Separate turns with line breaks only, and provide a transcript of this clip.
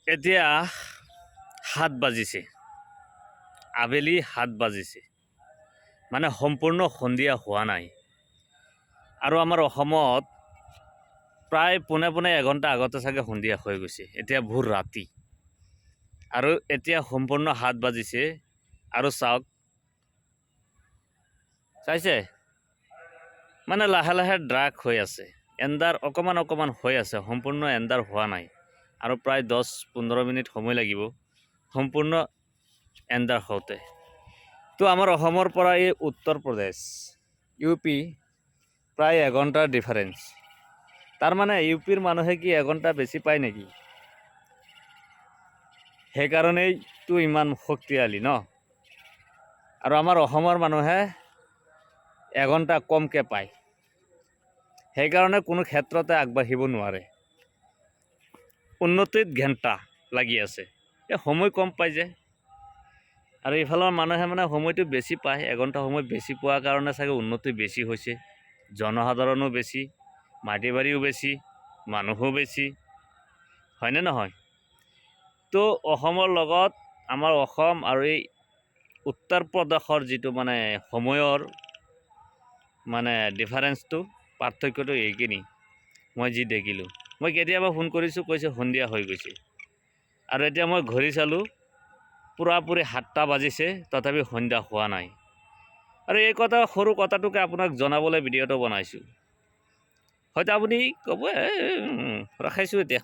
এতিয়া ৭ বাজিছে, আবেলি ৭ বাজিছে, মানে সম্পূৰ্ণ সন্ধিয়া হোৱা নাই। আৰু আমাৰ অসমত প্ৰায় পোনে পোনে এঘণ্টা আগতে চাগে সন্ধিয়া হৈ গৈছে। এতিয়া ভোৰ ৰাতি আৰু এতিয়া সম্পূৰ্ণ ৭ বাজিছে। আৰু চাওক, চাইছে, মানে লাহে লাহে ড্ৰাক হৈ আছে, এন্ধাৰ অকণমান অকণমান হৈ আছে, সম্পূৰ্ণ এন্ধাৰ হোৱা নাই। আৰু প্ৰায় ১০-১৫ মিনিট সময় লাগিব সম্পূৰ্ণ এন্ধাৰ হওঁতে। তো আমাৰ অসমৰ পৰা এই উত্তৰ প্ৰদেশ, ইউ পি প্ৰায় এঘণ্টাৰ ডিফাৰেঞ্চ। তাৰমানে ইউ পিৰ মানুহে কি এঘণ্টা বেছি পায় নেকি? সেইকাৰণেইতো ইমান শক্তিশালী ন। আৰু আমাৰ অসমৰ মানুহে এঘণ্টা কমকৈ পায়, সেইকাৰণে কোনো ক্ষেত্ৰতে আগবাঢ়িব নোৱাৰে। উন্নতিত ঘণ্টা লাগি আছে, এই সময় কম পাই যে। আৰু এইফালৰ মানুহে মানে সময়টো বেছি পায়, এঘণ্টা সময় বেছি পোৱাৰ কাৰণে চাগে উন্নতি বেছি হৈছে। জনসাধাৰণো বেছি, মাটি বাৰীও বেছি, মানুহো বেছি, হয়নে নহয়? তো অসমৰ লগত আমাৰ অসম আৰু এই উত্তৰ প্ৰদেশৰ যিটো মানে সময়ৰ মানে ডিফাৰেঞ্চটো, পাৰ্থক্যটো এইখিনি মই যি দেখিলোঁ। মই কেতিয়াবা ফোন কৰিছোঁ, কৈছে সন্ধিয়া হৈ গৈছে। আৰু এতিয়া মই ঘড়ী চালোঁ, পূৰাপূৰি ৭টা বাজিছে, তথাপি সন্ধ্যা হোৱা নাই। আৰু এই সৰু কথাটোকে আপোনাক জনাবলৈ ভিডিঅ'টো বনাইছোঁ। হয়তো আপুনি ক'ব ৰখাইছোঁ এতিয়া।